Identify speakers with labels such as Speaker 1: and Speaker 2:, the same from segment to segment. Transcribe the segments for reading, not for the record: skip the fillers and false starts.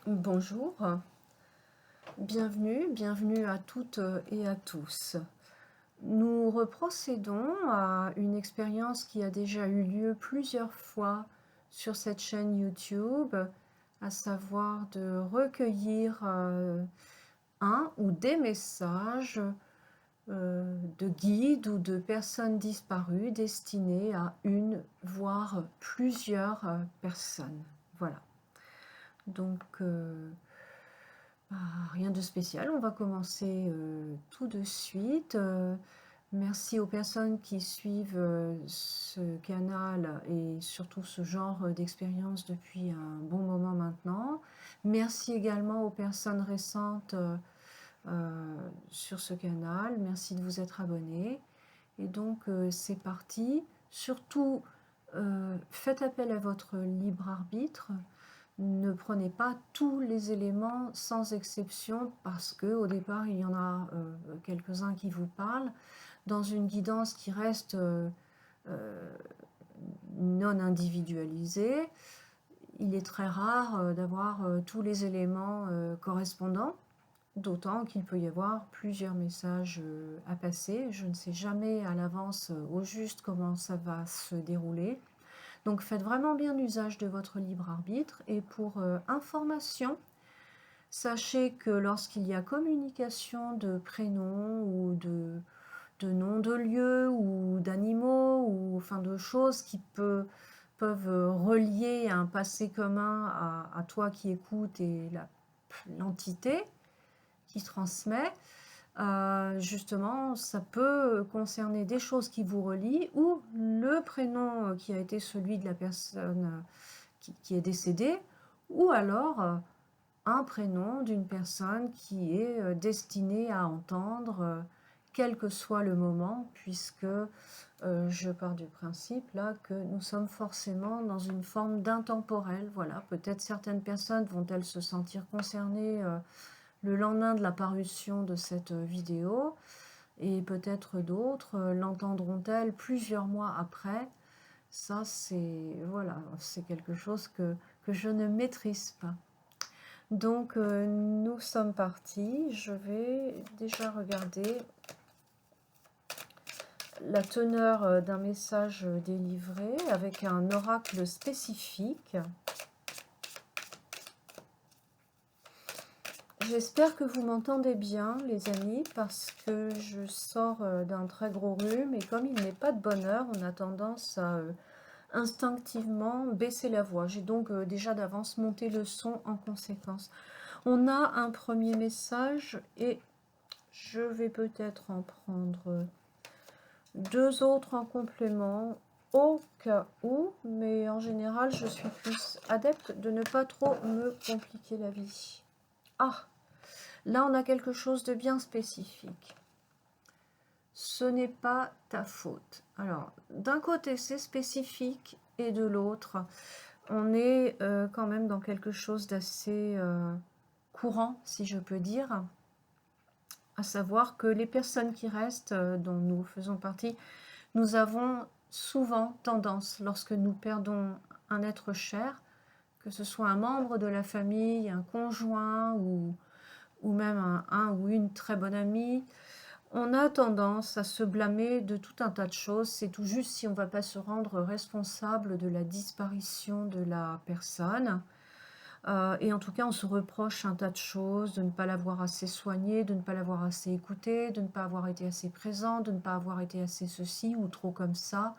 Speaker 1: Bonjour, bienvenue à toutes et à tous. Nous reprocédons à une expérience qui a déjà eu lieu plusieurs fois sur cette chaîne YouTube, à savoir de recueillir un ou des messages de guides ou de personnes disparues destinés à une, voire plusieurs personnes. Voilà. Donc, rien de spécial, on va commencer tout de suite. Merci aux personnes qui suivent ce canal et surtout ce genre d'expérience depuis un bon moment maintenant. Merci également aux personnes récentes sur ce canal. Merci de vous être abonnés. Et donc c'est parti. Surtout, faites appel à votre libre arbitre. Ne prenez pas tous les éléments sans exception parce que au départ il y en a quelques-uns qui vous parlent dans une guidance qui reste non individualisée. Il est très rare d'avoir tous les éléments correspondants, d'autant qu'il peut y avoir plusieurs messages à passer. Je ne sais jamais à l'avance au juste comment ça va se dérouler. Donc faites vraiment bien usage de votre libre arbitre. Et pour information, sachez que lorsqu'il y a communication de prénoms ou de noms de lieux ou d'animaux ou enfin de choses qui peuvent relier un passé commun à toi qui écoutes et l'entité qui transmet, justement, ça peut concerner des choses qui vous relient ou le prénom qui a été celui de la personne qui est décédée, ou alors un prénom d'une personne qui est destinée à entendre, quel que soit le moment, puisque je pars du principe là que nous sommes forcément dans une forme d'intemporel. Voilà, peut-être certaines personnes vont-elles se sentir concernées le lendemain de la parution de cette vidéo, et peut-être d'autres l'entendront-elles plusieurs mois après. Ça, c'est voilà, c'est quelque chose que je ne maîtrise pas. Donc, nous sommes partis. Je vais déjà regarder la teneur d'un message délivré avec un oracle spécifique. J'espère que vous m'entendez bien, les amis, parce que je sors d'un très gros rhume et comme il n'est pas de bonne heure, on a tendance à instinctivement baisser la voix. J'ai donc déjà d'avance monté le son en conséquence. On a un premier message et je vais peut-être en prendre deux autres en complément au cas où, mais en général, je suis plus adepte de ne pas trop me compliquer la vie. Ah, là, on a quelque chose de bien spécifique. Ce n'est pas ta faute. Alors, d'un côté, c'est spécifique, et de l'autre, on est quand même dans quelque chose d'assez courant, si je peux dire, à savoir que les personnes qui restent, dont nous faisons partie, nous avons souvent tendance, lorsque nous perdons un être cher, que ce soit un membre de la famille, un conjoint ou même un ou une très bonne amie, on a tendance à se blâmer de tout un tas de choses. C'est tout juste si on ne va pas se rendre responsable de la disparition de la personne. Et en tout cas, on se reproche un tas de choses, de ne pas l'avoir assez soigné, de ne pas l'avoir assez écouté, de ne pas avoir été assez présent, de ne pas avoir été assez ceci ou trop comme ça.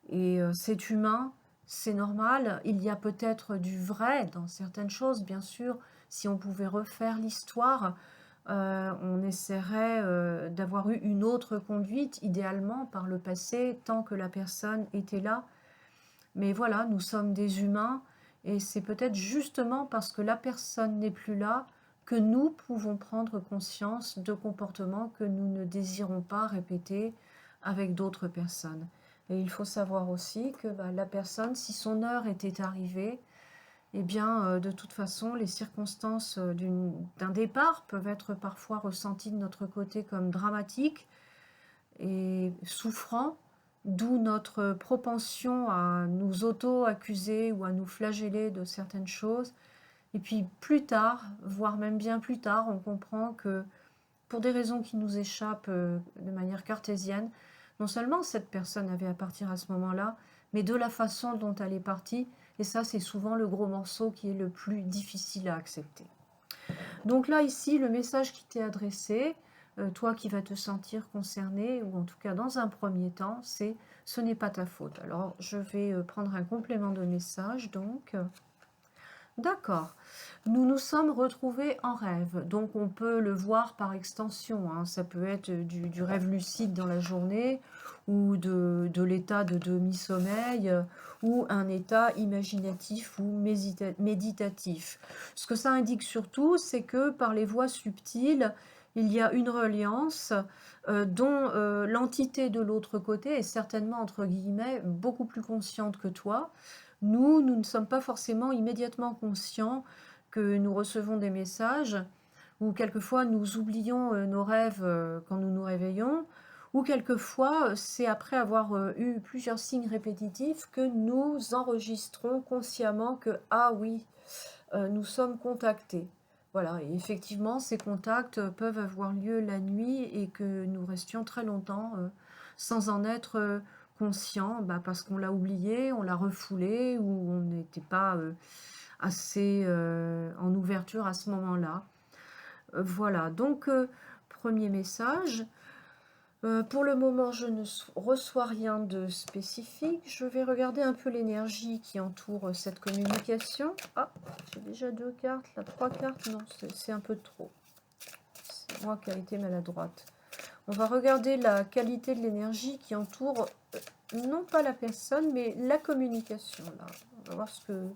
Speaker 1: Et c'est humain, c'est normal. Il y a peut-être du vrai dans certaines choses, bien sûr. Si on pouvait refaire l'histoire, on essaierait d'avoir eu une autre conduite, idéalement par le passé, tant que la personne était là. Mais voilà, nous sommes des humains, et c'est peut-être justement parce que la personne n'est plus là que nous pouvons prendre conscience de comportements que nous ne désirons pas répéter avec d'autres personnes. Et il faut savoir aussi que la personne, si son heure était arrivée, eh bien, de toute façon, les circonstances d'un départ peuvent être parfois ressenties de notre côté comme dramatiques et souffrants, d'où notre propension à nous auto-accuser ou à nous flageller de certaines choses Et puis plus tard, voire même bien plus tard, on comprend que pour des raisons qui nous échappent de manière cartésienne, non seulement cette personne avait à partir à ce moment-là, mais de la façon dont elle est partie, et ça c'est souvent le gros morceau qui est le plus difficile à accepter. Donc là ici, le message qui t'est adressé, toi qui vas te sentir concerné, ou en tout cas dans un premier temps, c'est « ce n'est pas ta faute ». Alors je vais prendre un complément de message, donc... D'accord. Nous nous sommes retrouvés en rêve, donc on peut le voir par extension, hein. Ça peut être du rêve lucide dans la journée, ou de l'état de demi-sommeil, ou un état imaginatif ou méditatif. Ce que ça indique surtout, c'est que par les voies subtiles, il y a une reliance dont l'entité de l'autre côté est certainement, entre guillemets, beaucoup plus consciente que toi. Nous ne sommes pas forcément immédiatement conscients que nous recevons des messages, ou quelquefois nous oublions nos rêves quand nous nous réveillons, ou quelquefois c'est après avoir eu plusieurs signes répétitifs que nous enregistrons consciemment que « ah oui, nous sommes contactés ». Voilà, et effectivement, ces contacts peuvent avoir lieu la nuit et que nous restions très longtemps sans en être conscient, parce qu'on l'a oublié, on l'a refoulé ou on n'était pas assez en ouverture à ce moment-là. Voilà, donc premier message. Pour le moment, je ne reçois rien de spécifique. Je vais regarder un peu l'énergie qui entoure cette communication. Ah, j'ai déjà 2 cartes, là 3 cartes. Non, c'est un peu trop. C'est moi qui ai été maladroite. On va regarder la qualité de l'énergie qui entoure, non pas la personne, mais la communication. Là. On va voir ce que...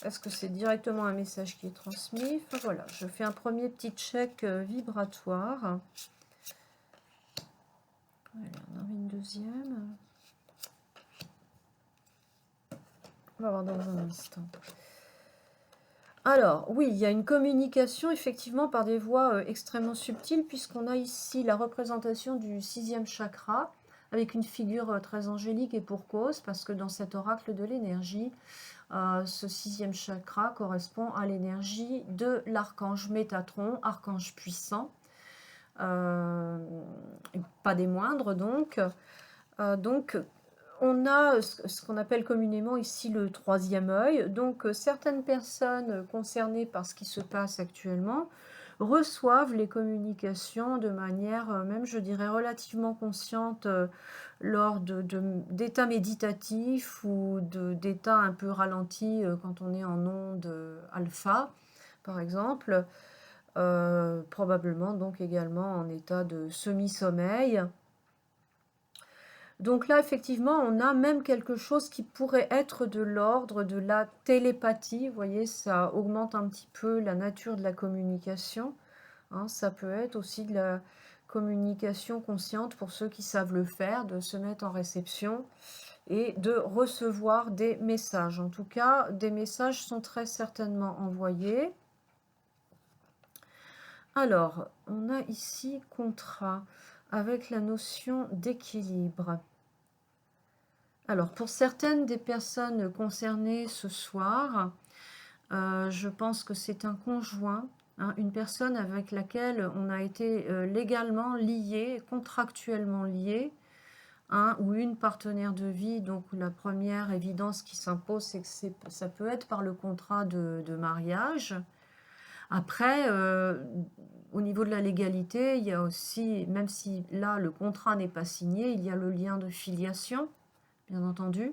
Speaker 1: Est-ce que c'est directement un message qui est transmis? Enfin, voilà, je fais un premier petit check vibratoire. Allez, on en met une deuxième. On va voir dans un instant. Alors, oui, il y a une communication effectivement par des voies extrêmement subtiles, puisqu'on a ici la représentation du 6e chakra, avec une figure très angélique et pour cause, parce que dans cet oracle de l'énergie, ce 6e chakra correspond à l'énergie de l'archange Métatron, archange puissant, pas des moindres donc. On a ce qu'on appelle communément ici le 3e œil. Donc certaines personnes concernées par ce qui se passe actuellement reçoivent les communications de manière même, je dirais, relativement consciente lors d'états méditatifs ou d'états un peu ralentis quand on est en onde alpha, par exemple. Probablement donc également en état de semi-sommeil. Donc là, effectivement, on a même quelque chose qui pourrait être de l'ordre de la télépathie. Vous voyez, ça augmente un petit peu la nature de la communication. Hein, ça peut être aussi de la communication consciente pour ceux qui savent le faire, de se mettre en réception et de recevoir des messages. En tout cas, des messages sont très certainement envoyés. Alors, on a ici contrat avec la notion d'équilibre. Alors, pour certaines des personnes concernées ce soir, je pense que c'est un conjoint, hein, une personne avec laquelle on a été légalement lié, contractuellement lié, un ou une partenaire de vie. Donc, la première évidence qui s'impose, c'est que ça peut être par le contrat de mariage. Après, au niveau de la légalité, il y a aussi, même si là, le contrat n'est pas signé, il y a le lien de filiation, bien entendu.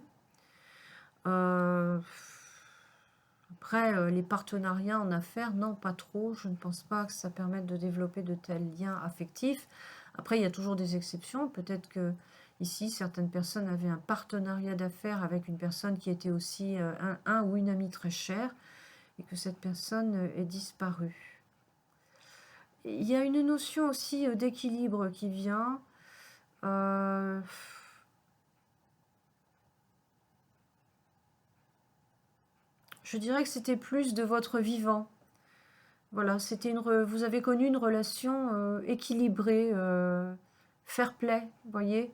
Speaker 1: Après, les partenariats en affaires, non, pas trop. Je ne pense pas que ça permette de développer de tels liens affectifs. Après, il y a toujours des exceptions. Peut-être que ici, certaines personnes avaient un partenariat d'affaires avec une personne qui était aussi un ou une amie très chère et que cette personne est disparue. Il y a une notion aussi d'équilibre qui vient. Je dirais que c'était plus de votre vivant. Voilà, vous avez connu une relation équilibrée, fair play, vous voyez,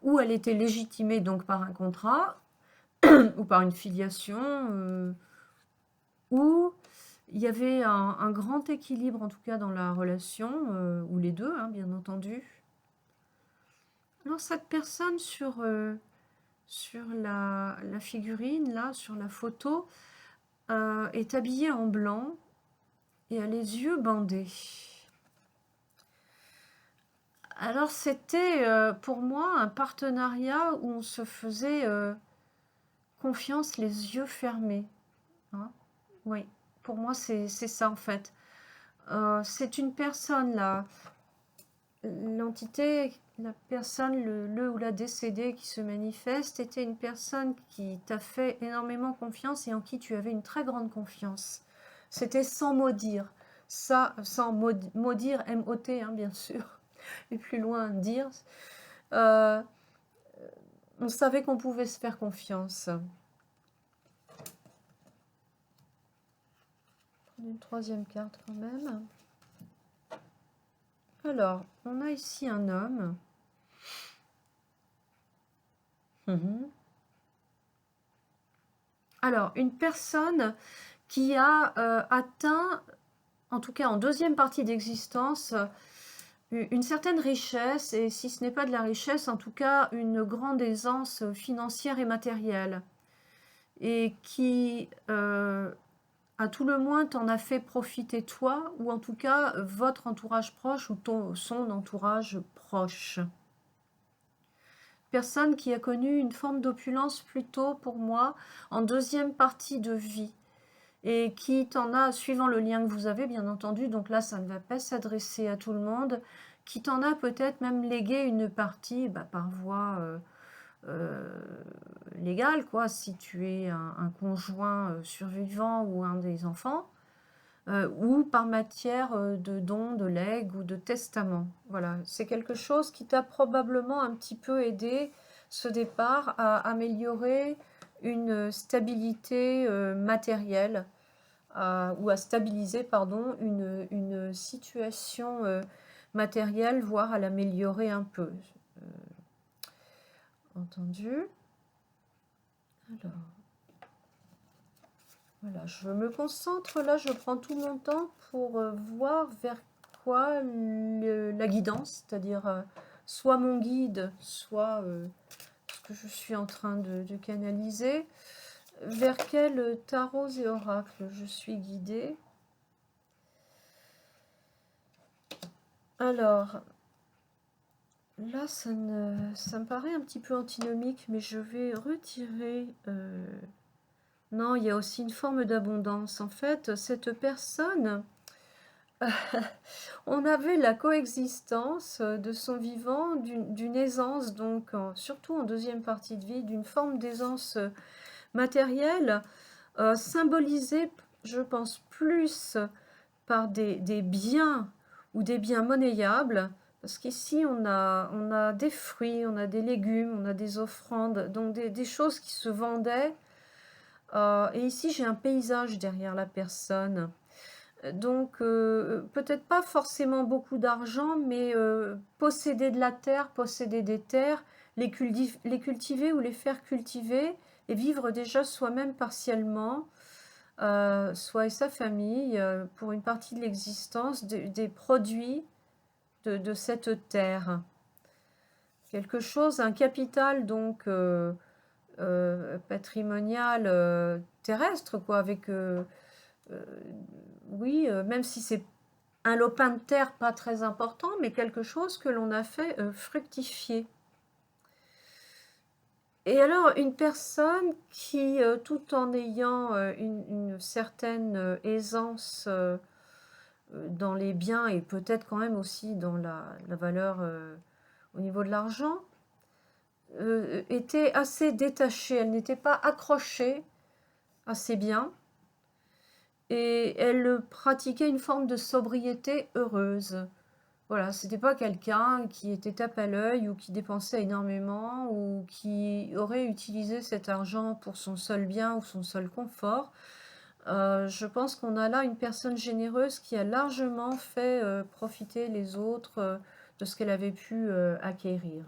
Speaker 1: où elle était légitimée donc par un contrat ou par une filiation, où il y avait un grand équilibre, en tout cas dans la relation, ou les deux, hein, bien entendu. Alors cette personne sur la figurine, là, sur la photo, est habillée en blanc et a les yeux bandés. Alors c'était pour moi un partenariat où on se faisait confiance les yeux fermés. Hein. Oui, pour moi c'est ça en fait. C'est une personne là, l'entité, la personne, le ou la décédée qui se manifeste était une personne qui t'a fait énormément confiance et en qui tu avais une très grande confiance. C'était sans maudire. Ça, sans maudire, M-O-T, hein, bien sûr. Et plus loin, dire. Euh, on savait qu'on pouvait se faire confiance. Une troisième carte quand même. Alors, on a ici un homme. Alors, une personne qui a atteint, en tout cas en deuxième partie d'existence, une certaine richesse, et si ce n'est pas de la richesse, en tout cas une grande aisance financière et matérielle, et qui, à tout le moins, t'en a fait profiter toi, ou en tout cas votre entourage proche, ou son entourage proche. Personne qui a connu une forme d'opulence plutôt, pour moi, en deuxième partie de vie, et qui t'en a, suivant le lien que vous avez, bien entendu, donc là, ça ne va pas s'adresser à tout le monde, qui t'en a peut-être même légué une partie par voie légale, quoi, si tu es un conjoint survivant ou un des enfants, ou par matière de don, de legs ou de testament. Voilà, c'est quelque chose qui t'a probablement un petit peu aidé, ce départ, à améliorer une stabilité matérielle, ou à stabiliser, pardon, une situation matérielle, voire à l'améliorer un peu. Entendu. Alors, voilà, je me concentre là, je prends tout mon temps pour voir vers quoi la guidance, c'est-à-dire soit mon guide, soit ce que je suis en train de canaliser, vers quel tarot et oracle je suis guidée. Alors, là, ça me paraît un petit peu antinomique, mais je vais retirer... Non, il y a aussi une forme d'abondance. En fait, cette personne, on avait la coexistence de son vivant, d'une aisance, donc surtout en deuxième partie de vie, d'une forme d'aisance matérielle, symbolisée, je pense, plus par des biens ou des biens monnayables, parce qu'ici on a des fruits, on a des légumes, on a des offrandes, donc des choses qui se vendaient. Et ici j'ai un paysage derrière la personne. Donc peut-être pas forcément beaucoup d'argent, mais posséder de la terre, posséder des terres, les cultiver ou les faire cultiver, et vivre déjà soi-même partiellement, soi et sa famille, pour une partie de l'existence, des produits de cette terre. Quelque chose, un capital donc patrimonial terrestre, quoi, avec, oui, même si c'est un lopin de terre pas très important, mais quelque chose que l'on a fait fructifier. Et alors, une personne qui, tout en ayant une certaine aisance dans les biens et peut-être quand même aussi dans la valeur au niveau de l'argent, était assez détachée. Elle n'était pas accrochée à ses biens et elle pratiquait une forme de sobriété heureuse. Voilà, c'était pas quelqu'un qui était tape à l'œil ou qui dépensait énormément ou qui aurait utilisé cet argent pour son seul bien ou son seul confort. Je pense qu'on a là une personne généreuse qui a largement fait profiter les autres de ce qu'elle avait pu acquérir.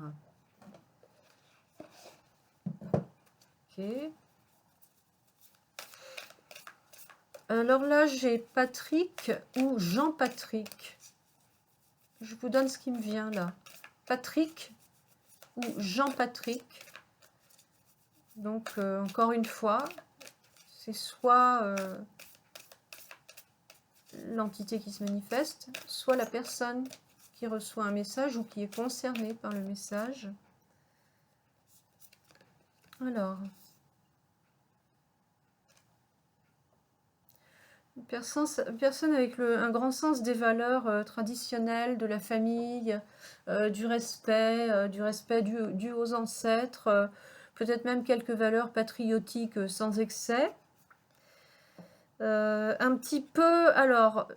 Speaker 1: Ok. Alors là, j'ai Patrick ou Jean-Patrick. Je vous donne ce qui me vient là. Patrick ou Jean-Patrick. Donc, encore une fois, c'est soit l'entité qui se manifeste, soit la personne qui reçoit un message ou qui est concernée par le message. Alors, une personne avec un grand sens des valeurs traditionnelles, de la famille, du respect dû aux ancêtres, peut-être même quelques valeurs patriotiques sans excès. Un petit peu, alors,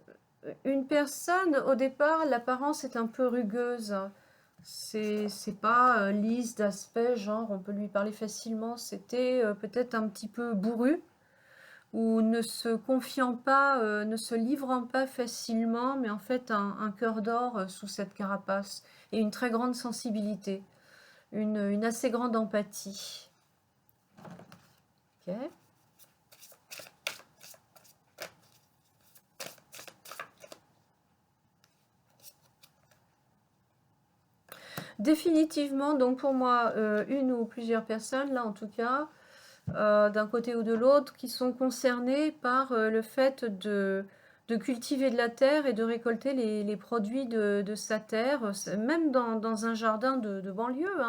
Speaker 1: une personne, au départ, l'apparence est un peu rugueuse. C'est pas lisse d'aspect, genre on peut lui parler facilement. C'était peut-être un petit peu bourru, ou ne se confiant pas, ne se livrant pas facilement, mais en fait un cœur d'or sous cette carapace, et une très grande sensibilité, une assez grande empathie. Ok. Définitivement, donc pour moi, une ou plusieurs personnes, là en tout cas, d'un côté ou de l'autre, qui sont concernées par le fait de cultiver de la terre et de récolter les produits de sa terre, même dans un jardin de banlieue,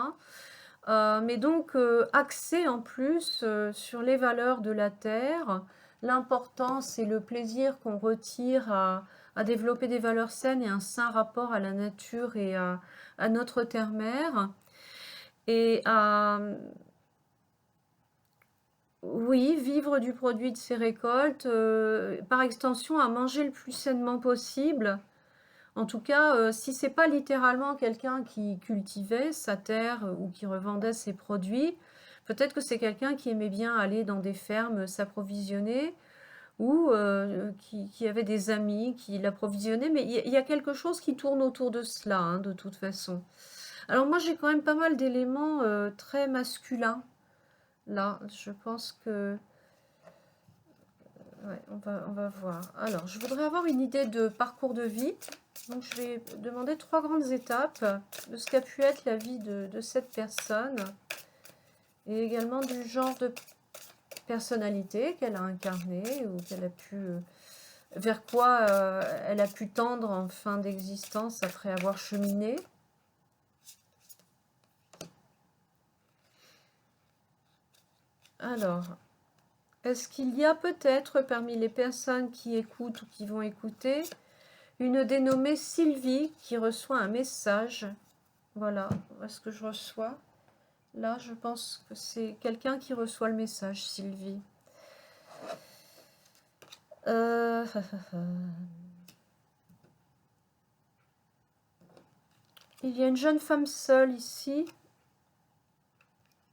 Speaker 1: hein. Mais donc axé en plus sur les valeurs de la terre, l'importance et le plaisir qu'on retire à développer des valeurs saines et un sain rapport à la nature et à notre terre-mère, et à, oui, vivre du produit de ses récoltes, par extension à manger le plus sainement possible. En tout cas, si c'est pas littéralement quelqu'un qui cultivait sa terre ou qui revendait ses produits, peut-être que c'est quelqu'un qui aimait bien aller dans des fermes s'approvisionner, ou qui avait des amis qui l'approvisionnaient, mais il y a quelque chose qui tourne autour de cela, hein, de toute façon. Alors moi, j'ai quand même pas mal d'éléments très masculins, là. Je pense que... Ouais, on va voir. Alors, je voudrais avoir une idée de parcours de vie. Donc, je vais demander 3 grandes étapes de ce qu'a pu être la vie de cette personne, et également du genre de personnalité qu'elle a incarné, ou qu'elle a pu, vers quoi elle a pu tendre en fin d'existence après avoir cheminé. Alors, est-ce qu'il y a peut-être parmi les personnes qui écoutent ou qui vont écouter une dénommée Sylvie qui reçoit un message? Voilà, est-ce que je reçois? Là, je pense que c'est quelqu'un qui reçoit le message, Sylvie. Il y a une jeune femme seule ici,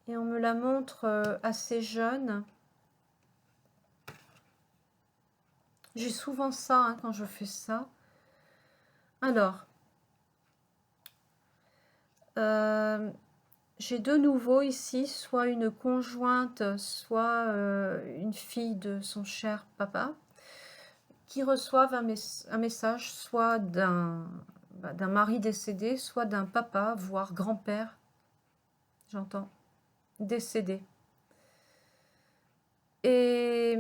Speaker 1: et on me la montre assez jeune. J'ai souvent ça hein, quand je fais ça. Alors, j'ai de nouveau ici soit une conjointe, soit une fille de son cher papa, qui reçoivent un message soit d'un mari décédé, soit d'un papa, voire grand-père, j'entends, décédé. Et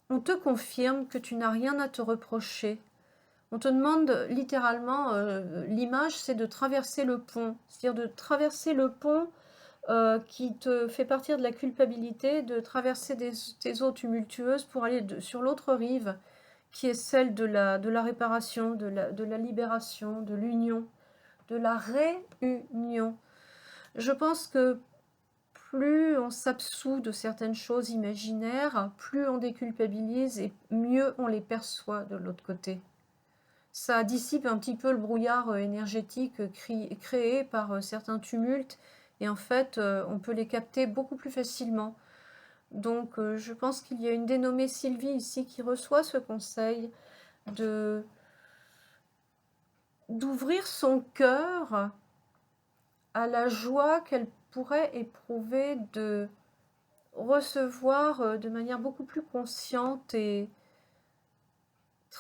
Speaker 1: on te confirme que tu n'as rien à te reprocher. On te demande littéralement, l'image c'est de traverser le pont, c'est-à-dire de traverser le pont qui te fait partir de la culpabilité, de traverser tes eaux tumultueuses pour aller sur l'autre rive, qui est celle de la réparation, de la libération, de l'union, de la réunion. Je pense que plus on s'absout de certaines choses imaginaires, plus on déculpabilise et mieux on les perçoit de l'autre côté. Ça dissipe un petit peu le brouillard énergétique créé par certains tumultes, et en fait on peut les capter beaucoup plus facilement. Donc je pense qu'il y a une dénommée Sylvie ici qui reçoit ce conseil d'ouvrir son cœur à la joie qu'elle pourrait éprouver de recevoir de manière beaucoup plus consciente et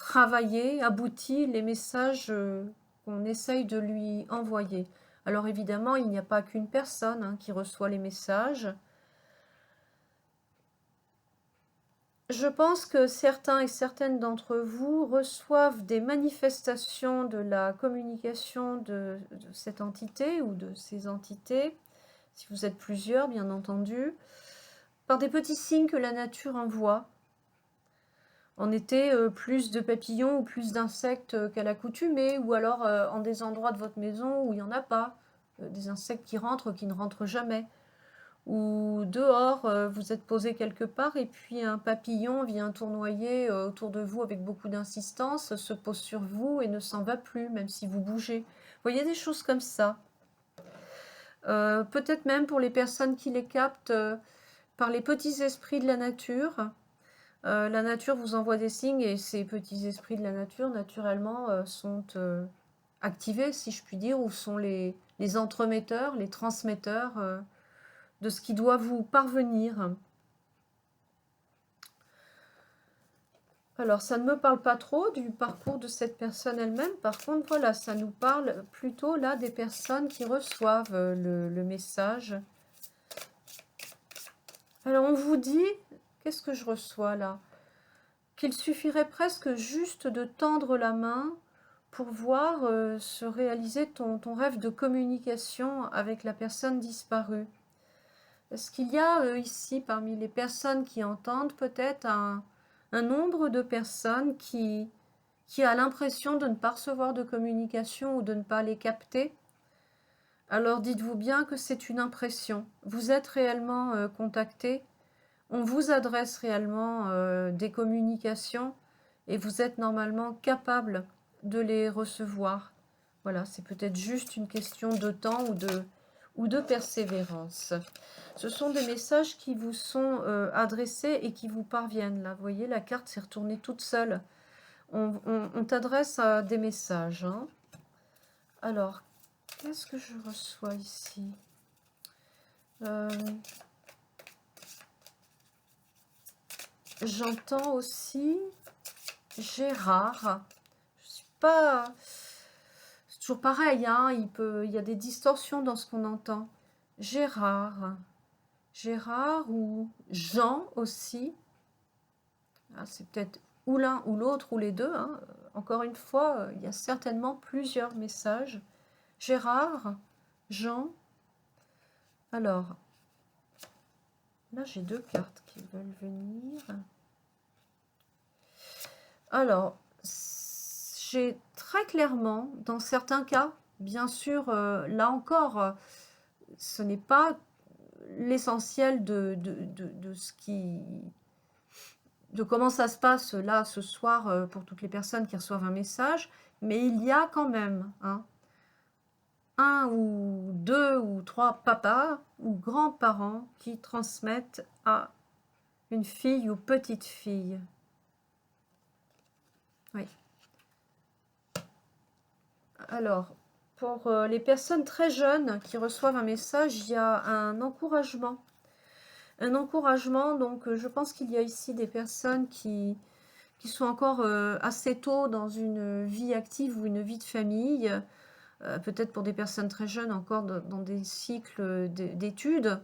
Speaker 1: travaillé, abouti les messages qu'on essaye de lui envoyer. Alors évidemment, il n'y a pas qu'une personne hein, qui reçoit les messages. Je pense que certains et certaines d'entre vous reçoivent des manifestations de la communication de cette entité ou de ces entités, si vous êtes plusieurs bien entendu, par des petits signes que la nature envoie. En été, plus de papillons ou plus d'insectes qu'à l'accoutumée, ou alors en des endroits de votre maison où il n'y en a pas, des insectes qui rentrent, qui ne rentrent jamais. Ou dehors, vous êtes posé quelque part et puis un papillon vient tournoyer autour de vous avec beaucoup d'insistance, se pose sur vous et ne s'en va plus, même si vous bougez. Vous voyez des choses comme ça. Peut-être même pour les personnes qui les captent par les petits esprits de la nature. La nature vous envoie des signes et ces petits esprits de la nature, naturellement, sont activés, si je puis dire, ou sont les entremetteurs, les transmetteurs de ce qui doit vous parvenir. Alors, ça ne me parle pas trop du parcours de cette personne elle-même. Par contre, voilà, ça nous parle plutôt là des personnes qui reçoivent le message. Alors, on vous dit, qu'est-ce que je reçois là? Qu'il suffirait presque juste de tendre la main pour voir se réaliser ton rêve de communication avec la personne disparue. Est-ce qu'il y a ici, parmi les personnes qui entendent, peut-être un nombre de personnes qui a l'impression de ne pas recevoir de communication ou de ne pas les capter? Alors dites-vous bien que c'est une impression. Vous êtes réellement contacté. On vous adresse réellement des communications et vous êtes normalement capable de les recevoir. Voilà, c'est peut-être juste une question de temps ou de persévérance. Ce sont des messages qui vous sont adressés et qui vous parviennent. Là, vous voyez, la carte s'est retournée toute seule. On t'adresse des messages. Hein. Alors, qu'est-ce que je reçois ici J'entends aussi Gérard. Je suis pas... C'est toujours pareil, hein, il y a des distorsions dans ce qu'on entend. Gérard ou Jean aussi. Ah, c'est peut-être ou l'un ou l'autre ou les deux. Hein. Encore une fois, il y a certainement plusieurs messages. Gérard, Jean. Alors, là j'ai deux cartes qui veulent venir. Alors, j'ai très clairement, dans certains cas, bien sûr, là encore, ce n'est pas l'essentiel de ce qui... de comment ça se passe là ce soir pour toutes les personnes qui reçoivent un message, mais il y a quand même un ou deux ou trois papas ou grands-parents qui transmettent à une fille ou petite fille. Oui. Alors, pour les personnes très jeunes qui reçoivent un message, il y a un encouragement. Un encouragement, donc je pense qu'il y a ici des personnes qui sont encore assez tôt dans une vie active ou une vie de famille, peut-être pour des personnes très jeunes encore dans des cycles d'études.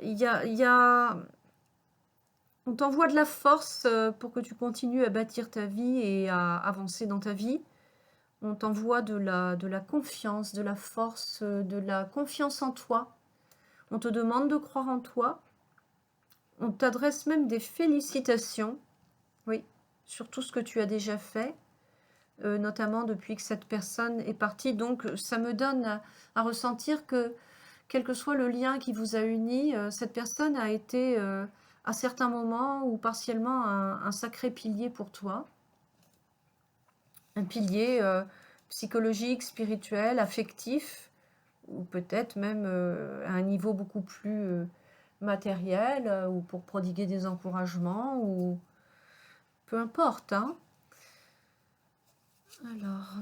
Speaker 1: Il y a... On t'envoie de la force pour que tu continues à bâtir ta vie et à avancer dans ta vie. On t'envoie de la confiance, de la force, de la confiance en toi. On te demande de croire en toi. On t'adresse même des félicitations, oui, sur tout ce que tu as déjà fait, notamment depuis que cette personne est partie. Donc, ça me donne à ressentir que, quel que soit le lien qui vous a unis, cette personne a été, à certains moments ou partiellement, un sacré pilier pour toi. Un pilier psychologique, spirituel, affectif, ou peut-être même à un niveau beaucoup plus matériel, ou pour prodiguer des encouragements, ou peu importe. Hein. Alors...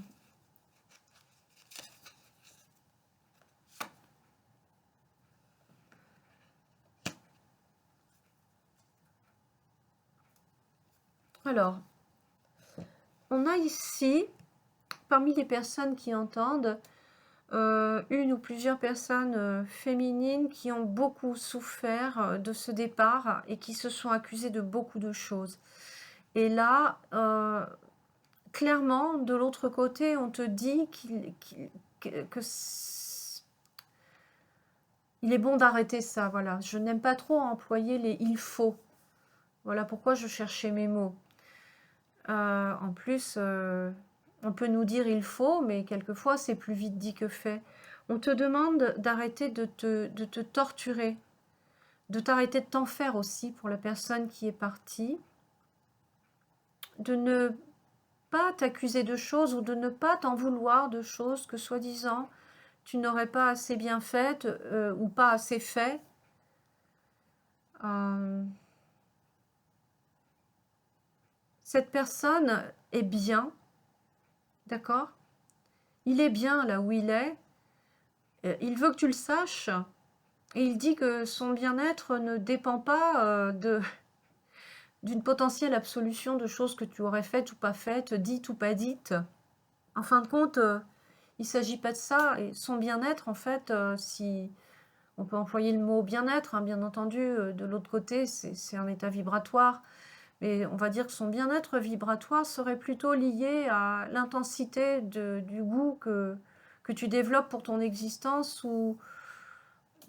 Speaker 1: Alors, On a ici, parmi les personnes qui entendent, une ou plusieurs personnes féminines qui ont beaucoup souffert de ce départ et qui se sont accusées de beaucoup de choses. Et là, clairement, de l'autre côté, on te dit il est bon d'arrêter ça. Voilà, je n'aime pas trop employer les il faut. Voilà pourquoi je cherchais mes mots. En plus, on peut nous dire il faut, mais quelquefois c'est plus vite dit que fait. On te demande d'arrêter de te torturer, de t'arrêter de t'en faire aussi pour la personne qui est partie, de ne pas t'accuser de choses ou de ne pas t'en vouloir de choses que soi-disant tu n'aurais pas assez bien faites ou pas assez fait. Cette personne est bien, d'accord? Il est bien là où il est. Il veut que tu le saches. Et il dit que son bien-être ne dépend pas d'une potentielle absolution de choses que tu aurais faites ou pas faites, dites ou pas dites. En fin de compte, il ne s'agit pas de ça. Et son bien-être, en fait, si on peut employer le mot bien-être, hein, bien entendu, de l'autre côté, c'est un état vibratoire. Mais on va dire que son bien-être vibratoire serait plutôt lié à l'intensité du goût que tu développes pour ton existence ou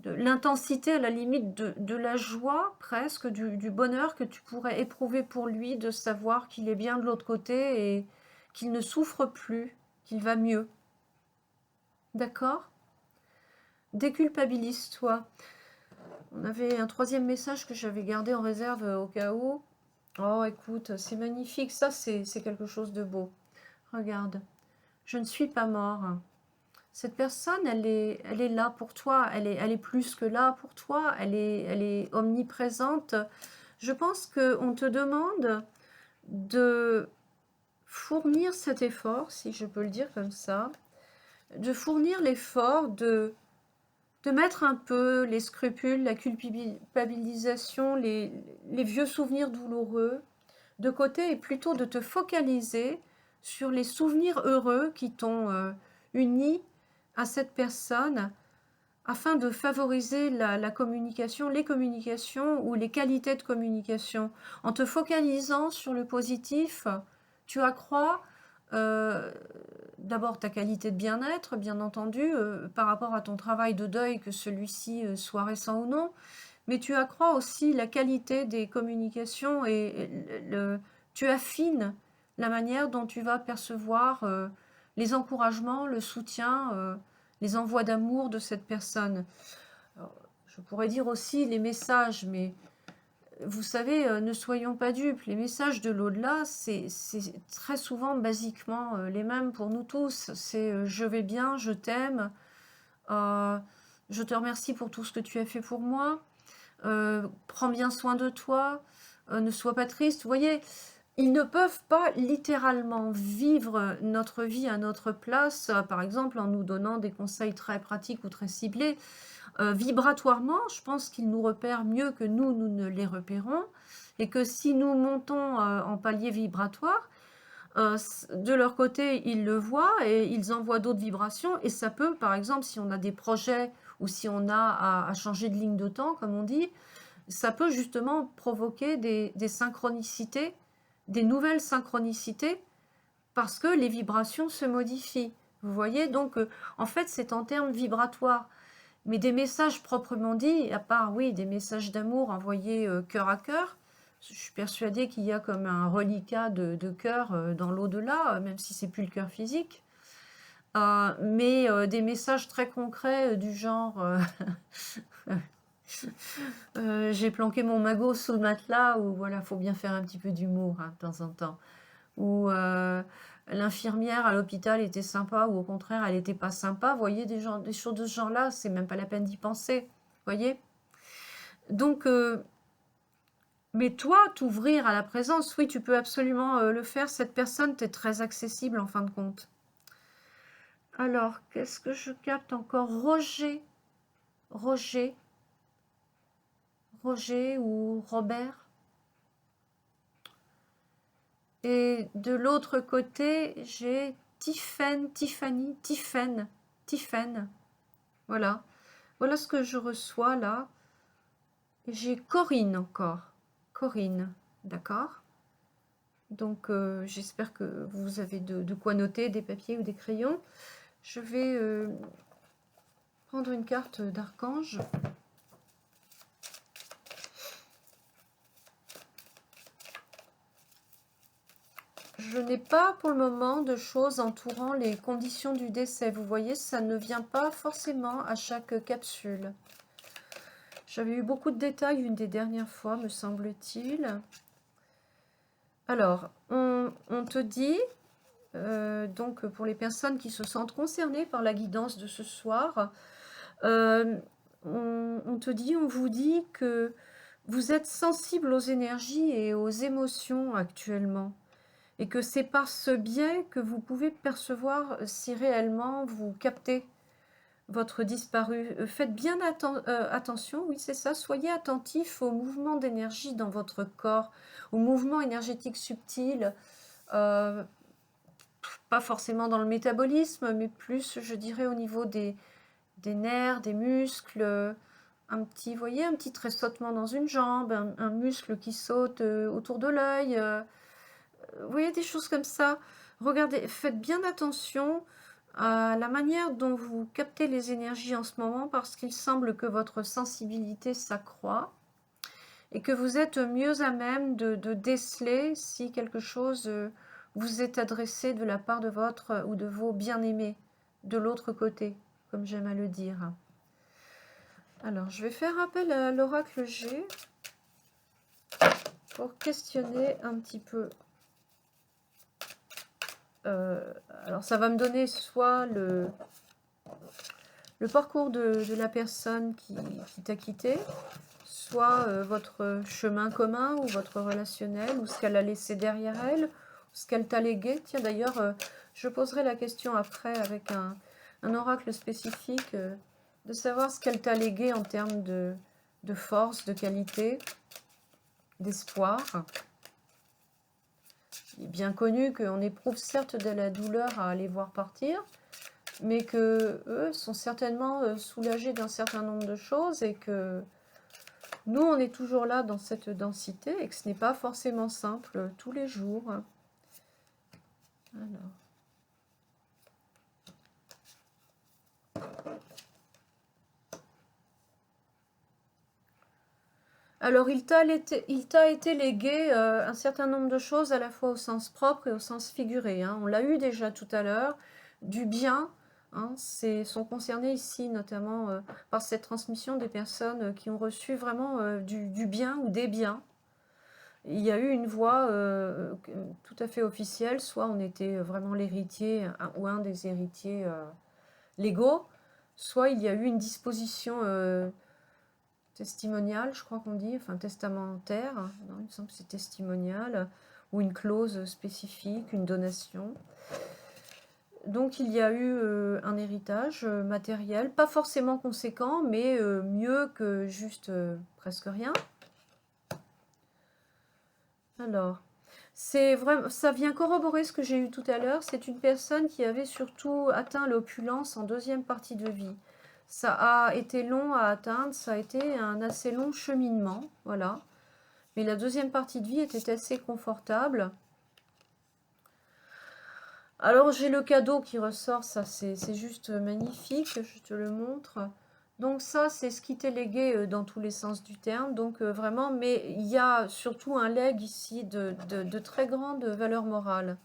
Speaker 1: de l'intensité à la limite de la joie presque, du bonheur que tu pourrais éprouver pour lui de savoir qu'il est bien de l'autre côté et qu'il ne souffre plus, qu'il va mieux. D'accord? Déculpabilise-toi. On avait un troisième message que j'avais gardé en réserve au cas où. Oh, écoute, c'est magnifique. Ça, c'est quelque chose de beau. Regarde. Je ne suis pas mort. Cette personne, elle est là pour toi. Elle est plus que là pour toi. Elle est omniprésente. Je pense qu'on te demande de fournir cet effort, si je peux le dire comme ça, de fournir l'effort de mettre un peu les scrupules, la culpabilisation, les vieux souvenirs douloureux de côté et plutôt de te focaliser sur les souvenirs heureux qui t'ont uni à cette personne afin de favoriser la communication, les communications ou les qualités de communication. En te focalisant sur le positif, tu accrois d'abord ta qualité de bien-être, bien entendu, par rapport à ton travail de deuil, que celui-ci soit récent ou non, mais tu accrois aussi la qualité des communications et tu affines la manière dont tu vas percevoir les encouragements, le soutien, les envois d'amour de cette personne. Alors, je pourrais dire aussi les messages, mais vous savez, ne soyons pas dupes, les messages de l'au-delà, c'est très souvent basiquement les mêmes pour nous tous. C'est je vais bien, je t'aime, je te remercie pour tout ce que tu as fait pour moi, prends bien soin de toi, ne sois pas triste. Vous voyez, ils ne peuvent pas littéralement vivre notre vie à notre place, par exemple en nous donnant des conseils très pratiques ou très ciblés. Vibratoirement, je pense qu'ils nous repèrent mieux que nous ne les repérons, et que si nous montons en palier vibratoire, de leur côté, ils le voient et ils envoient d'autres vibrations, et ça peut, par exemple, si on a des projets ou si on a à changer de ligne de temps, comme on dit, ça peut justement provoquer des synchronicités, des nouvelles synchronicités, parce que les vibrations se modifient. Vous voyez, donc en fait, c'est en termes vibratoires. Mais des messages proprement dits, à part, oui, des messages d'amour envoyés cœur à cœur, je suis persuadée qu'il y a comme un reliquat de cœur dans l'au-delà, même si c'est plus le cœur physique. Mais des messages très concrets du genre j'ai planqué mon magot sous le matelas, ou voilà, faut bien faire un petit peu d'humour hein, de temps en temps. Ou l'infirmière à l'hôpital était sympa, ou au contraire, elle n'était pas sympa. Vous voyez, des choses de ce genre-là, c'est même pas la peine d'y penser. Vous voyez? Donc, mais toi, t'ouvrir à la présence, oui, tu peux absolument le faire. Cette personne t'est très accessible en fin de compte. Alors, qu'est-ce que je capte encore? Roger. Roger. Roger ou Robert. Et de l'autre côté, j'ai Tiffany. Voilà. Voilà ce que je reçois là. J'ai Corinne encore. Corinne, d'accord? Donc j'espère que vous avez de quoi noter, des papiers ou des crayons. Je vais prendre une carte d'archange. Je n'ai pas pour le moment de choses entourant les conditions du décès. Vous voyez, ça ne vient pas forcément à chaque capsule. J'avais eu beaucoup de détails une des dernières fois, me semble-t-il. Alors, on te dit, donc pour les personnes qui se sentent concernées par la guidance de ce soir, on te dit, on vous dit que vous êtes sensible aux énergies et aux émotions actuellement. Et que c'est par ce biais que vous pouvez percevoir si réellement vous captez votre disparu. Faites bien attention, oui c'est ça, soyez attentif aux mouvements d'énergie dans votre corps, aux mouvements énergétiques subtils, pas forcément dans le métabolisme, mais plus je dirais au niveau des nerfs, des muscles, un petit, vous voyez, un petit tressautement dans une jambe, un muscle qui saute autour de l'œil, vous voyez, des choses comme ça. Regardez, faites bien attention à la manière dont vous captez les énergies en ce moment, parce qu'il semble que votre sensibilité s'accroît et que vous êtes mieux à même de déceler si quelque chose vous est adressé de la part de votre ou de vos bien-aimés, de l'autre côté, comme j'aime à le dire. Alors, je vais faire appel à l'oracle G pour questionner un petit peu. Alors ça va me donner soit le parcours de la personne qui t'a quitté, soit votre chemin commun ou votre relationnel, ou ce qu'elle a laissé derrière elle, ou ce qu'elle t'a légué. Tiens d'ailleurs, je poserai la question après avec un oracle spécifique, de savoir ce qu'elle t'a légué en termes de force, de qualité, d'espoir. Il est bien connu qu'on éprouve certes de la douleur à les voir partir, mais que eux sont certainement soulagés d'un certain nombre de choses et que nous, on est toujours là dans cette densité et que ce n'est pas forcément simple tous les jours. Alors il t'a été légué un certain nombre de choses à la fois au sens propre et au sens figuré. Hein. On l'a eu déjà tout à l'heure, du bien. Hein, sont concernés ici notamment par cette transmission des personnes qui ont reçu vraiment du bien ou des biens. Il y a eu une voie tout à fait officielle, soit on était vraiment l'héritier ou un des héritiers légaux, soit il y a eu une disposition testimoniale, je crois qu'on dit, enfin testamentaire, non, il me semble que c'est testimonial, ou une clause spécifique, une donation. Donc il y a eu un héritage matériel, pas forcément conséquent, mais mieux que juste presque rien. Alors, c'est vraiment, ça vient corroborer ce que j'ai eu tout à l'heure. C'est une personne qui avait surtout atteint l'opulence en deuxième partie de vie. Ça a été long à atteindre, ça a été un assez long cheminement, voilà. Mais la deuxième partie de vie était assez confortable. Alors j'ai le cadeau qui ressort, ça c'est juste magnifique, je te le montre. Donc ça c'est ce qui t'est légué dans tous les sens du terme, donc vraiment, mais il y a surtout un legs ici de très grande valeur morale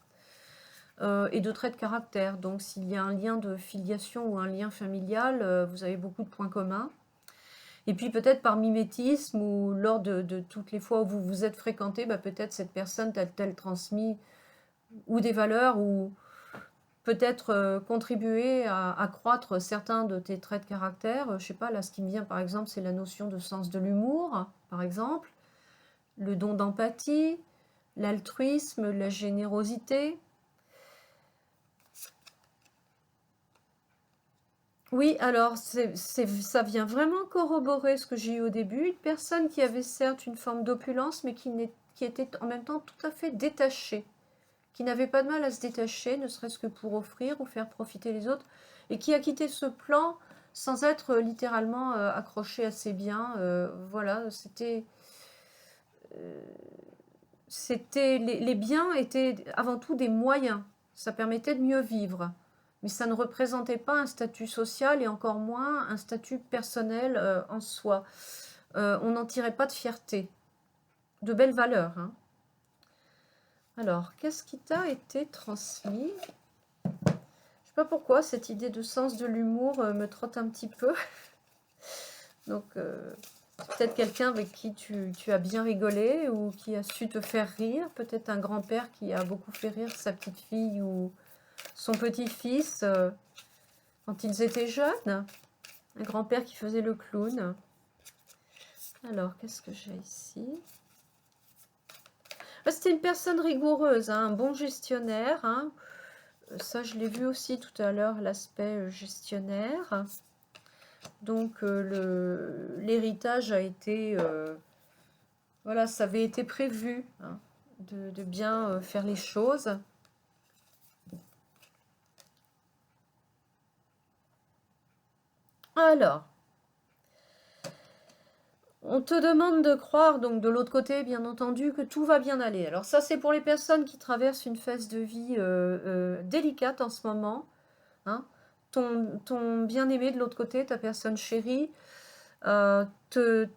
Speaker 1: et de traits de caractère. Donc s'il y a un lien de filiation ou un lien familial, vous avez beaucoup de points communs. Et puis peut-être par mimétisme ou lors de toutes les fois où vous vous êtes fréquentés, bah, peut-être cette personne t'a-t-elle transmis ou des valeurs ou peut-être contribuer à accroître certains de tes traits de caractère. Je sais pas, là ce qui me vient par exemple, c'est la notion de sens de l'humour, par exemple, le don d'empathie, l'altruisme, la générosité. Oui, alors ça vient vraiment corroborer ce que j'ai eu au début. Une personne qui avait certes une forme d'opulence, mais qui était en même temps tout à fait détachée. qui n'avait pas de mal à se détacher, ne serait-ce que pour offrir ou faire profiter les autres, et qui a quitté ce plan sans être littéralement accroché à ses biens. Voilà, les biens étaient avant tout des moyens. Ça permettait de mieux vivre. Mais ça ne représentait pas un statut social et encore moins un statut personnel en soi. On n'en tirait pas de fierté. De belles valeurs. Hein. Alors, qu'est-ce qui t'a été transmis? Je ne sais pas pourquoi cette idée de sens de l'humour me trotte un petit peu. Donc, c'est peut-être quelqu'un avec qui tu as bien rigolé ou qui a su te faire rire. Peut-être un grand-père qui a beaucoup fait rire sa petite fille ou son petit-fils quand ils étaient jeunes. Un grand-père qui faisait le clown. Alors, qu'est-ce que j'ai ici? C'était une personne rigoureuse, hein, un bon gestionnaire. Hein. Ça, je l'ai vu aussi tout à l'heure, l'aspect gestionnaire. Donc, l'héritage a été... voilà, ça avait été prévu, hein, de bien faire les choses. Alors, on te demande de croire, donc de l'autre côté, bien entendu, que tout va bien aller. Alors ça, c'est pour les personnes qui traversent une phase de vie délicate en ce moment. Hein. Ton bien-aimé de l'autre côté, ta personne chérie, te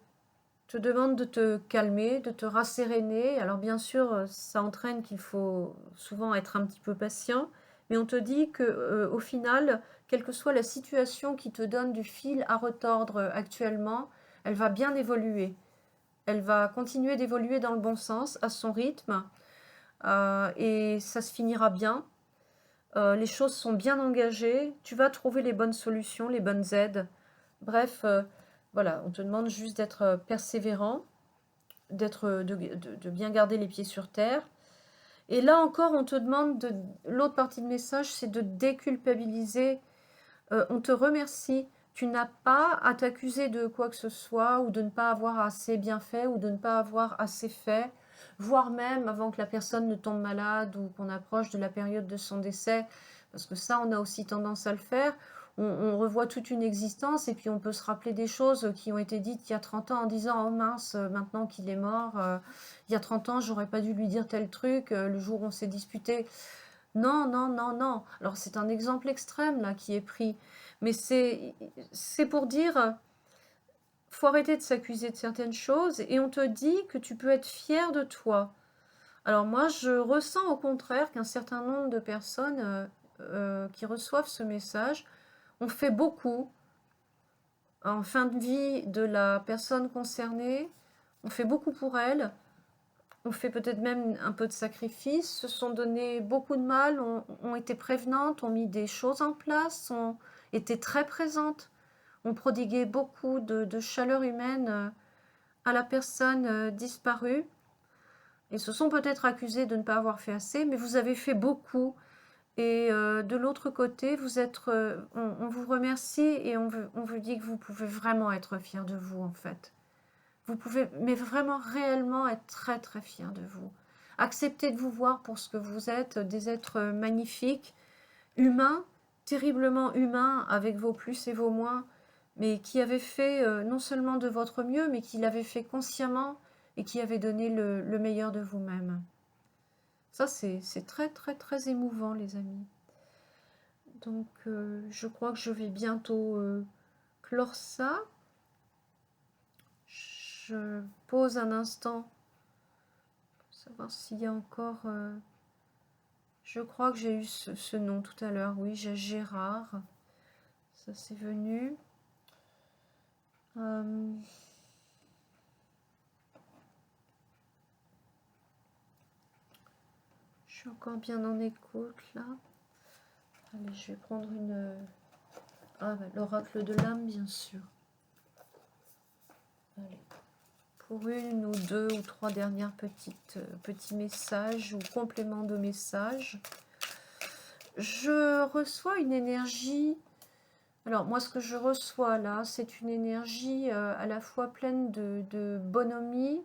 Speaker 1: demande de te calmer, de te rasséréner. Alors bien sûr, ça entraîne qu'il faut souvent être un petit peu patient, mais on te dit que au final, quelle que soit la situation qui te donne du fil à retordre actuellement, elle va bien évoluer. Elle va continuer d'évoluer dans le bon sens, à son rythme, et ça se finira bien. Les choses sont bien engagées, tu vas trouver les bonnes solutions, les bonnes aides. Bref, voilà, on te demande juste d'être persévérant, de bien garder les pieds sur terre. Et là encore, on te demande, l'autre partie de message, c'est de déculpabiliser. On te remercie. Tu n'as pas à t'accuser de quoi que ce soit, ou de ne pas avoir assez bien fait, ou de ne pas avoir assez fait, voire même avant que la personne ne tombe malade, ou qu'on approche de la période de son décès, parce que ça, on a aussi tendance à le faire. On revoit toute une existence, et puis on peut se rappeler des choses qui ont été dites il y a 30 ans, en disant « Oh mince, maintenant qu'il est mort, il y a 30 ans, j'aurais pas dû lui dire tel truc, le jour où on s'est disputé. » Non, non, non, non. Alors c'est un exemple extrême là qui est pris, mais c'est pour dire, faut arrêter de s'accuser de certaines choses et on te dit que tu peux être fier de toi. Alors moi je ressens au contraire qu'un certain nombre de personnes qui reçoivent ce message ont fait beaucoup en fin de vie de la personne concernée, ont fait beaucoup pour elle. On fait peut-être même un peu de sacrifice, se sont donné beaucoup de mal, ont été prévenantes, ont mis des choses en place, ont été très présentes, ont prodigué beaucoup de chaleur humaine à la personne disparue et se sont peut-être accusées de ne pas avoir fait assez, mais vous avez fait beaucoup. Et de l'autre côté, vous êtes, on vous remercie et on vous dit que vous pouvez vraiment être fiers de vous en fait. Vous pouvez, mais vraiment réellement être très très fiers de vous. Acceptez de vous voir pour ce que vous êtes, des êtres magnifiques, humains, terriblement humains, avec vos plus et vos moins, mais qui avaient fait non seulement de votre mieux, mais qui l'avaient fait consciemment et qui avaient donné le meilleur de vous-même. Ça, c'est très très très émouvant, les amis. Donc, je crois que je vais bientôt clore ça. Je pose un instant pour savoir s'il y a encore... je crois que j'ai eu ce nom tout à l'heure. Oui, j'ai Gérard. Ça, c'est venu. Je suis encore bien en écoute, là. Allez, je vais prendre une... Ah, l'oracle de l'âme, bien sûr. Allez. Pour une ou deux ou trois dernières petits messages ou compléments de messages. Je reçois une énergie. Alors moi ce que je reçois là, c'est une énergie à la fois pleine de bonhomie,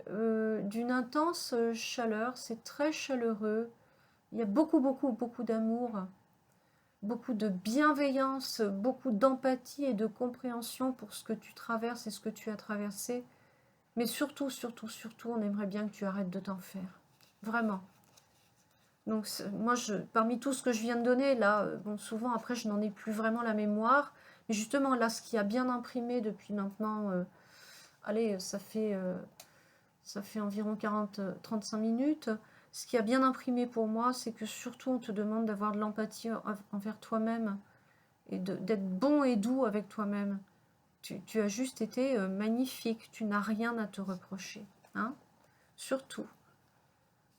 Speaker 1: d'une intense chaleur, c'est très chaleureux. Il y a beaucoup, beaucoup, beaucoup d'amour, beaucoup de bienveillance, beaucoup d'empathie et de compréhension pour ce que tu traverses et ce que tu as traversé. Mais surtout, surtout, surtout, on aimerait bien que tu arrêtes de t'en faire. Vraiment. Donc moi, parmi tout ce que je viens de donner, là, bon, souvent après, je n'en ai plus vraiment la mémoire. Mais justement, là, ce qui a bien imprimé depuis maintenant, allez, ça fait environ 35 minutes. Ce qui a bien imprimé pour moi, c'est que surtout, on te demande d'avoir de l'empathie envers toi-même et d'être bon et doux avec toi-même. Tu as juste été magnifique, tu n'as rien à te reprocher. Hein, surtout.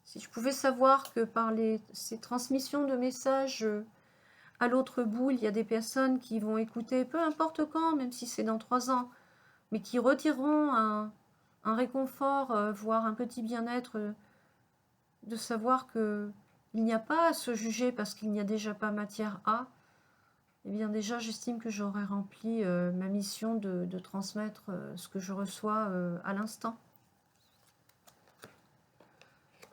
Speaker 1: Si je pouvais savoir que par ces transmissions de messages à l'autre bout, il y a des personnes qui vont écouter, peu importe quand, même si c'est dans 3 ans, mais qui retireront un réconfort, voire un petit bien-être, de savoir que il n'y a pas à se juger parce qu'il n'y a déjà pas matière à, eh bien déjà j'estime que j'aurais rempli ma mission de transmettre ce que je reçois à l'instant.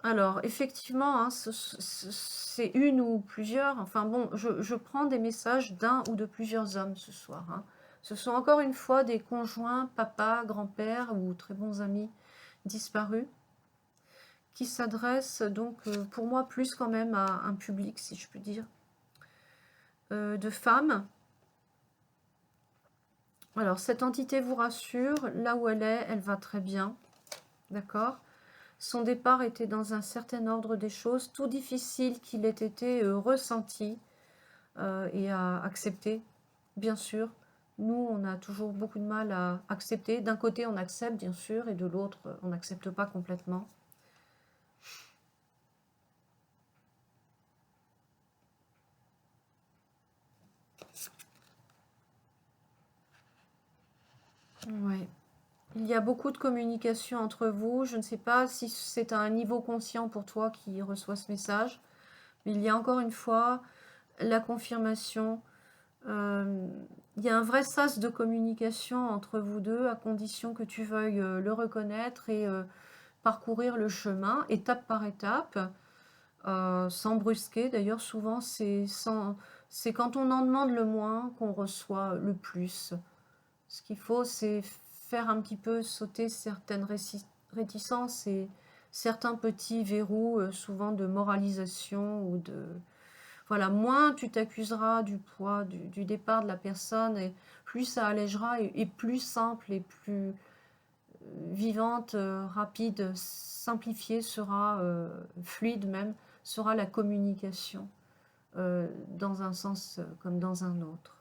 Speaker 1: Alors, effectivement, hein, c'est une ou plusieurs. Enfin bon, je prends des messages d'un ou de plusieurs hommes ce soir. Hein. Ce sont encore une fois des conjoints, papa, grand-père ou très bons amis disparus qui s'adressent donc pour moi plus quand même à un public, si je puis dire, de femmes. Alors, cette entité vous rassure, là où elle est, elle va très bien, d'accord ? Son départ était dans un certain ordre des choses, tout difficile qu'il ait été ressenti et à accepter, bien sûr. Nous, on a toujours beaucoup de mal à accepter. D'un côté, on accepte, bien sûr, et de l'autre, on n'accepte pas complètement. Ouais. Il y a beaucoup de communication entre vous. Je ne sais pas si c'est à un niveau conscient pour toi qui reçoit ce message, mais il y a encore une fois la confirmation. Il y a un vrai sas de communication entre vous deux, à condition que tu veuilles le reconnaître et parcourir le chemin, étape par étape, sans brusquer. D'ailleurs, souvent, c'est quand on en demande le moins qu'on reçoit le plus. Ce qu'il faut, c'est faire un petit peu sauter certaines réticences et certains petits verrous, souvent de moralisation ou de... Voilà, moins tu t'accuseras du poids du départ de la personne, et plus ça allégera, et plus simple et plus vivante, rapide, simplifiée sera, fluide même, sera la communication, dans un sens comme dans un autre.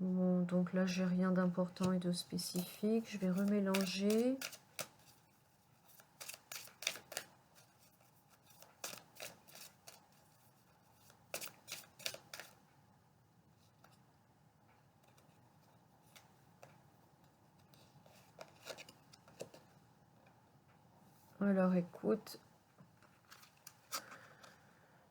Speaker 1: Bon, donc là, j'ai rien d'important et de spécifique. Je vais remélanger. Alors, écoute.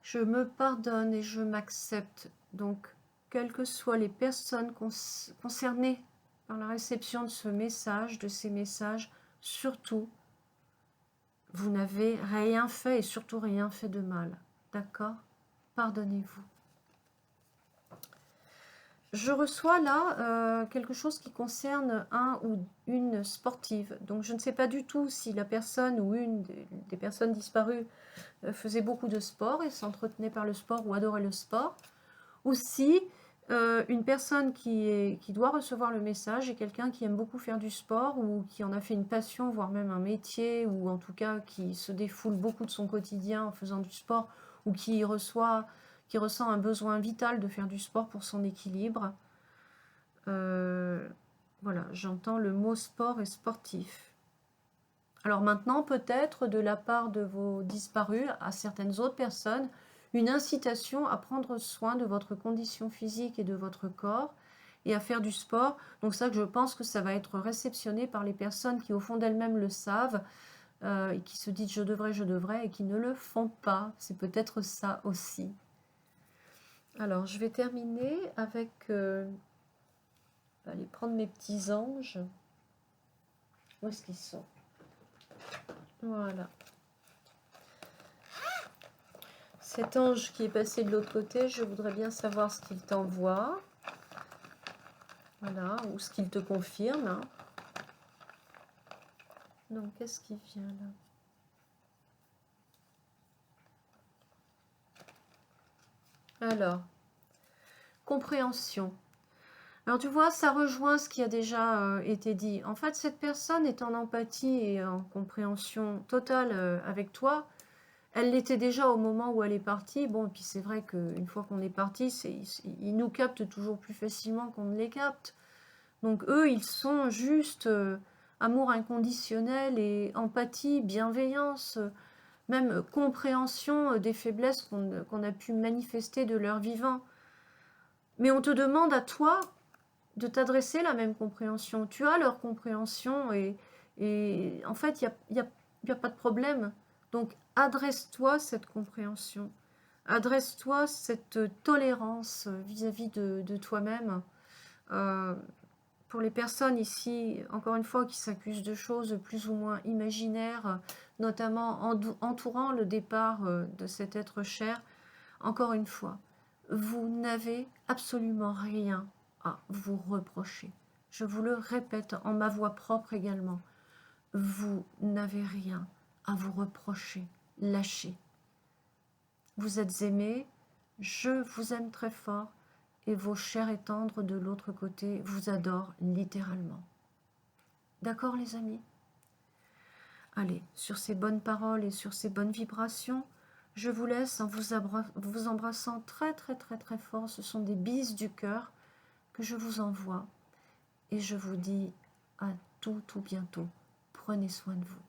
Speaker 1: Je me pardonne et je m'accepte. Donc, quelles que soient les personnes concernées par la réception de ce message, de ces messages, surtout, vous n'avez rien fait et surtout rien fait de mal. D'accord? Pardonnez-vous. Je reçois là quelque chose qui concerne un ou une sportive. Donc je ne sais pas du tout si la personne ou une des personnes disparues faisait beaucoup de sport et s'entretenait par le sport ou adorait le sport. Ou si une personne qui doit recevoir le message est quelqu'un qui aime beaucoup faire du sport ou qui en a fait une passion, voire même un métier, ou en tout cas qui se défoule beaucoup de son quotidien en faisant du sport, ou qui ressent un besoin vital de faire du sport pour son équilibre. Voilà, j'entends le mot sport et sportif. Alors maintenant, peut-être de la part de vos disparus à certaines autres personnes, une incitation à prendre soin de votre condition physique et de votre corps et à faire du sport. Donc ça, je pense que ça va être réceptionné par les personnes qui au fond d'elles-mêmes le savent et qui se disent je devrais et qui ne le font pas. C'est peut-être ça aussi. Alors je vais terminer avec aller prendre mes petits anges. Où est-ce qu'ils sont? Voilà. Cet ange qui est passé de l'autre côté, je voudrais bien savoir ce qu'il t'envoie. Voilà, ou ce qu'il te confirme. Hein. Donc, qu'est-ce qui vient là? Alors, compréhension. Alors, tu vois, ça rejoint ce qui a déjà été dit. En fait, cette personne est en empathie et en compréhension totale avec toi. Elle l'était déjà au moment où elle est partie. Bon, et puis c'est vrai qu'une fois qu'on est parti, ils nous captent toujours plus facilement qu'on ne les capte. Donc eux, ils sont juste amour inconditionnel et empathie, bienveillance, même compréhension des faiblesses qu'on a pu manifester de leur vivant. Mais on te demande à toi de t'adresser la même compréhension. Tu as leur compréhension et en fait, il n'y a pas de problème. Donc adresse-toi cette compréhension. Adresse-toi cette tolérance vis-à-vis de toi-même. Pour les personnes ici, encore une fois, qui s'accusent de choses plus ou moins imaginaires, notamment entourant le départ de cet être cher, encore une fois, vous n'avez absolument rien à vous reprocher. Je vous le répète en ma voix propre également. Vous n'avez rien à vous reprocher. Lâchez. Vous êtes aimés, je vous aime très fort et vos chairs et tendres de l'autre côté vous adorent littéralement. D'accord les amis? Allez, sur ces bonnes paroles et sur ces bonnes vibrations, je vous laisse en vous embrassant très très très très fort. Ce sont des bises du cœur que je vous envoie. Et je vous dis à tout bientôt. Prenez soin de vous.